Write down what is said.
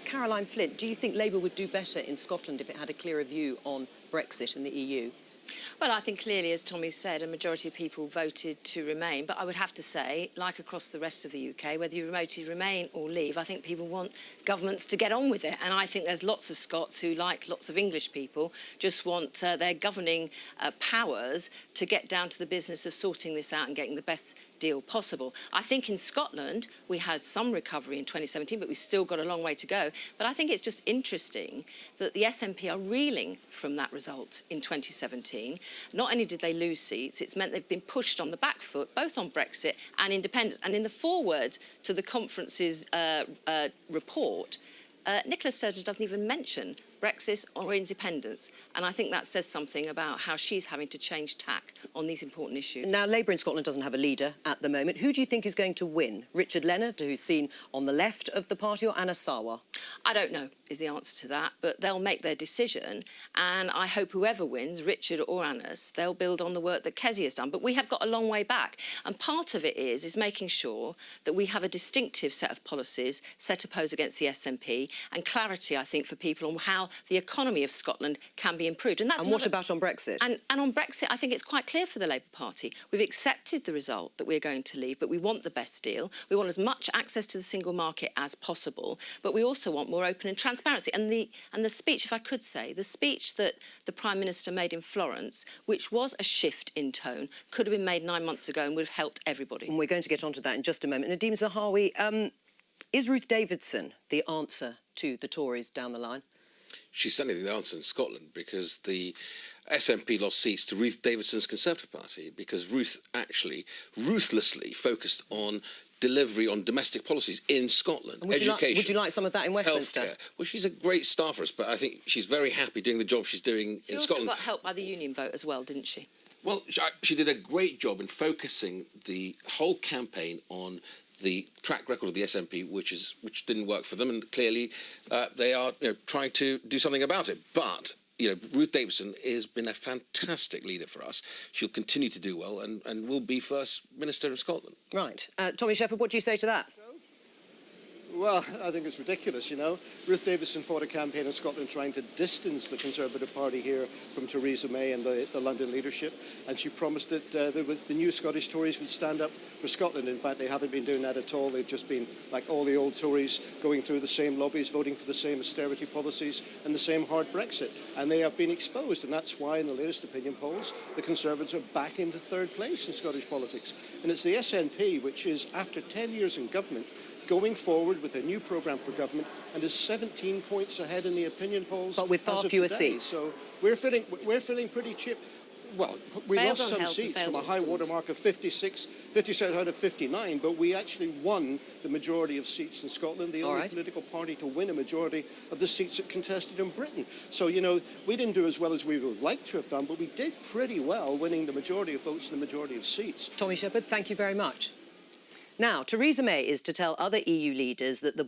Caroline Flint, do you think Labour would do better in Scotland if it had a clearer view on Brexit and the EU? Well, I think clearly, as Tommy said, a majority of people voted to remain. But I would have to say, like across the rest of the UK, whether you vote to remain or leave, I think people want governments to get on with it. And I think there's lots of Scots who, like lots of English people, just want their governing powers to get down to the business of sorting this out and getting the best deal possible. I think in Scotland we had some recovery in 2017, but we've still got a long way to go. But I think it's just interesting that the SNP are reeling from that result in 2017. Not only did they lose seats, it's meant they've been pushed on the back foot, both on Brexit and independence. And in the foreword to the conference's report, Nicola Sturgeon doesn't even mention Brexit or independence. And I think that says something about how she's having to change tack on these important issues. Now, Labour in Scotland doesn't have a leader at the moment. Who do you think is going to win? Richard Leonard, who's seen on the left of the party, or Anna Sarwar? I don't know is the answer to that, but they'll make their decision. And I hope whoever wins, Richard or Annas, they'll build on the work that Kezia has done. But we have got a long way back. And part of it is making sure that we have a distinctive set of policies set opposed against the SNP and clarity, I think, for people on how the economy of Scotland can be improved. And what about on Brexit? And on Brexit, I think it's quite clear for the Labour Party. We've accepted the result that we're going to leave, but we want the best deal. We want as much access to the single market as possible, but we also want more open and transparency. And the speech, if I could say, the speech that the Prime Minister made in Florence, which was a shift in tone, could have been made 9 months ago and would have helped everybody. And we're going to get onto that in just a moment. Nadhim Zahawi, is Ruth Davidson the answer to the Tories down the line? She's certainly the answer in Scotland, because the SNP lost seats to Ruth Davidson's Conservative Party because Ruth actually ruthlessly focused on delivery on domestic policies in Scotland. Education. Would you like some of that in Westminster? Healthcare. Well, she's a great star for us, but I think she's very happy doing the job she's doing in Scotland. She also got help by the union vote as well, didn't she? Well, she did a great job in focusing the whole campaign on the track record of the SNP, which didn't work for them, and clearly they are trying to do something about it. But Ruth Davidson has been a fantastic leader for us. She'll continue to do well, and will be First Minister of Scotland. Right, Tommy Shepherd, what do you say to that? Well, I think it's ridiculous, Ruth Davidson fought a campaign in Scotland trying to distance the Conservative Party here from Theresa May and the London leadership, and she promised that the new Scottish Tories would stand up for Scotland. In fact, they haven't been doing that at all. They've just been, like all the old Tories, going through the same lobbies, voting for the same austerity policies and the same hard Brexit. And they have been exposed, and that's why in the latest opinion polls, the Conservatives are back into third place in Scottish politics. And it's the SNP, which is, after 10 years in government, going forward with a new programme for government and is 17 points ahead in the opinion polls. But with far fewer seats. So we're feeling pretty cheap. Well, we lost some seats from a high watermark of 56 out of 59, but we actually won the majority of seats in Scotland, the only political party to win a majority of the seats that contested in Britain. So, we didn't do as well as we would have liked to have done, but we did pretty well, winning the majority of votes and the majority of seats. Tommy Shepherd, thank you very much. Now, Theresa May is to tell other EU leaders that the